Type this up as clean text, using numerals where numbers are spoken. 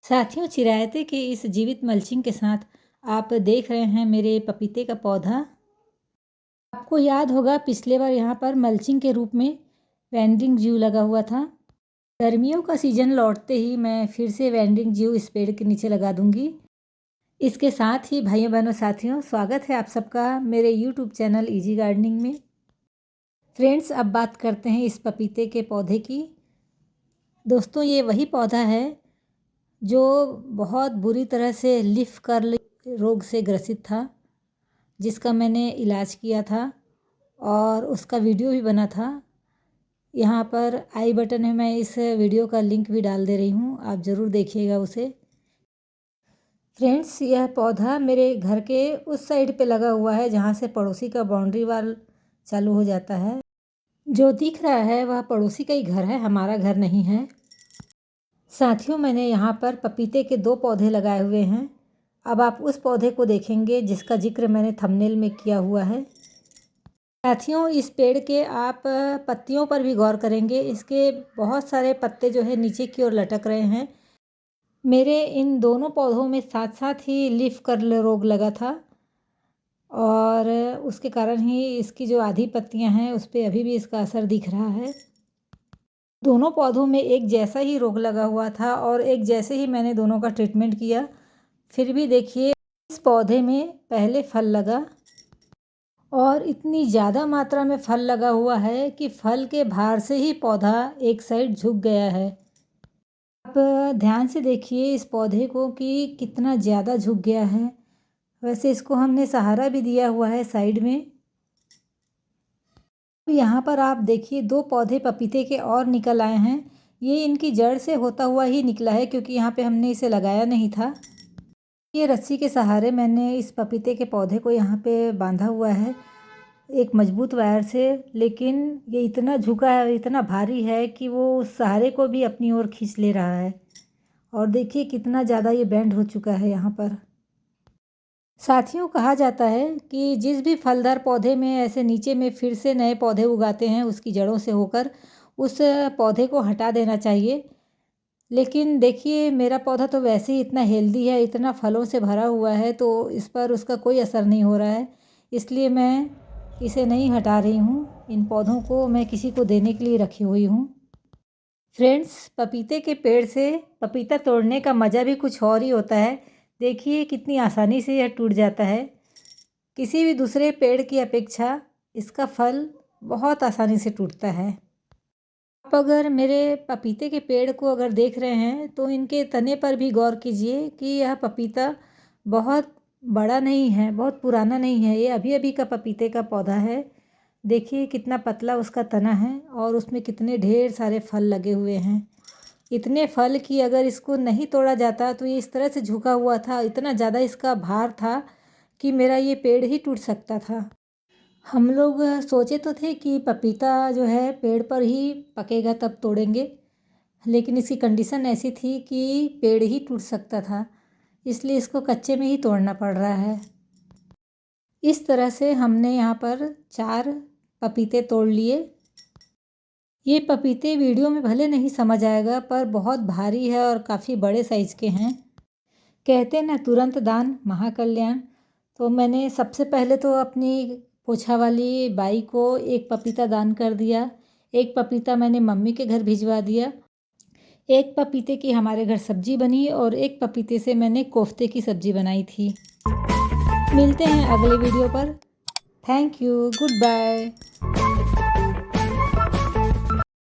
साथियों, चिरायते के इस जीवित मल्चिंग के साथ आप देख रहे हैं मेरे पपीते का पौधा। आपको याद होगा पिछले बार यहाँ पर मल्चिंग के रूप में वेंडिंग ज्यू लगा हुआ था। गर्मियों का सीज़न लौटते ही मैं फिर से वेंडिंग ज्यू इस पेड़ के नीचे लगा दूंगी। इसके साथ ही भाइयों बहनों साथियों, स्वागत है आप सबका मेरे यूट्यूब चैनल इजी गार्डनिंग में। फ्रेंड्स, अब बात करते हैं इस पपीते के पौधे की। दोस्तों, ये वही पौधा है जो बहुत बुरी तरह से लीफ कर्ल रोग से ग्रसित था, जिसका मैंने इलाज किया था और उसका वीडियो भी बना था। यहाँ पर आई बटन में मैं इस वीडियो का लिंक भी डाल दे रही हूँ, आप ज़रूर देखिएगा उसे। फ्रेंड्स, यह पौधा मेरे घर के उस साइड पे लगा हुआ है जहाँ से पड़ोसी का बाउंड्री वाल चालू हो जाता है। जो दिख रहा है वह पड़ोसी का ही घर है, हमारा घर नहीं है। साथियों, मैंने यहाँ पर पपीते के 2 पौधे लगाए हुए हैं। अब आप उस पौधे को देखेंगे जिसका जिक्र मैंने थंबनेल में किया हुआ है। साथियों, इस पेड़ के आप पत्तियों पर भी गौर करेंगे, इसके बहुत सारे पत्ते जो है नीचे की ओर लटक रहे हैं। मेरे इन दोनों पौधों में साथ साथ ही लीफ कर्ल रोग लगा था और उसके कारण ही इसकी जो आधी पत्तियां हैं उस पर अभी भी इसका असर दिख रहा है। दोनों पौधों में एक जैसा ही रोग लगा हुआ था और एक जैसे ही मैंने दोनों का ट्रीटमेंट किया। फिर भी देखिए, इस पौधे में पहले फल लगा और इतनी ज़्यादा मात्रा में फल लगा हुआ है कि फल के भार से ही पौधा एक साइड झुक गया है। आप ध्यान से देखिए इस पौधे को कि कितना ज़्यादा झुक गया है। वैसे इसको हमने सहारा भी दिया हुआ है साइड में। यहाँ पर आप देखिए 2 पौधे पपीते के और निकल आए हैं। ये इनकी जड़ से होता हुआ ही निकला है क्योंकि यहाँ पे हमने इसे लगाया नहीं था। ये रस्सी के सहारे मैंने इस पपीते के पौधे को यहाँ पे बांधा हुआ है एक मजबूत वायर से, लेकिन ये इतना झुका है, इतना भारी है कि वो उस सहारे को भी अपनी ओर खींच ले रहा है। और देखिए कितना ज़्यादा ये बेंड हो चुका है यहाँ पर। साथियों, कहा जाता है कि जिस भी फलदार पौधे में ऐसे नीचे में फिर से नए पौधे उगाते हैं उसकी जड़ों से होकर उस पौधे को हटा देना चाहिए। लेकिन देखिए, मेरा पौधा तो वैसे ही इतना हेल्दी है, इतना फलों से भरा हुआ है, तो इस पर उसका कोई असर नहीं हो रहा है। इसलिए मैं इसे नहीं हटा रही हूँ। इन पौधों को मैं किसी को देने के लिए रखी हुई हूँ। फ्रेंड्स, पपीते के पेड़ से पपीता तोड़ने का मज़ा भी कुछ और ही होता है। देखिए कितनी आसानी से यह टूट जाता है। किसी भी दूसरे पेड़ की अपेक्षा इसका फल बहुत आसानी से टूटता है। आप अगर मेरे पपीते के पेड़ को अगर देख रहे हैं तो इनके तने पर भी गौर कीजिए कि यह पपीता बहुत बड़ा नहीं है, बहुत पुराना नहीं है। ये अभी अभी का पपीते का पौधा है। देखिए कितना पतला उसका तना है और उसमें कितने ढेर सारे फल लगे हुए हैं। इतने फल कि अगर इसको नहीं तोड़ा जाता तो ये इस तरह से झुका हुआ था, इतना ज़्यादा इसका भार था कि मेरा ये पेड़ ही टूट सकता था। हम लोग सोचे तो थे कि पपीता जो है पेड़ पर ही पकेगा तब तोड़ेंगे, लेकिन इसकी कंडीशन ऐसी थी कि पेड़ ही टूट सकता था, इसलिए इसको कच्चे में ही तोड़ना पड़ रहा है। इस तरह से हमने यहाँ पर 4 पपीते तोड़ लिए। ये पपीते वीडियो में भले नहीं समझ आएगा पर बहुत भारी है और काफ़ी बड़े साइज़ के हैं। कहते ना, तुरंत दान महाकल्याण। तो मैंने सबसे पहले तो अपनी पोछा वाली बाई को एक पपीता दान कर दिया। एक पपीता मैंने मम्मी के घर भिजवा दिया। एक पपीते की हमारे घर सब्जी बनी और एक पपीते से मैंने कोफ्ते की सब्जी बनाई थी। मिलते हैं अगले वीडियो पर। Thank you, good bye.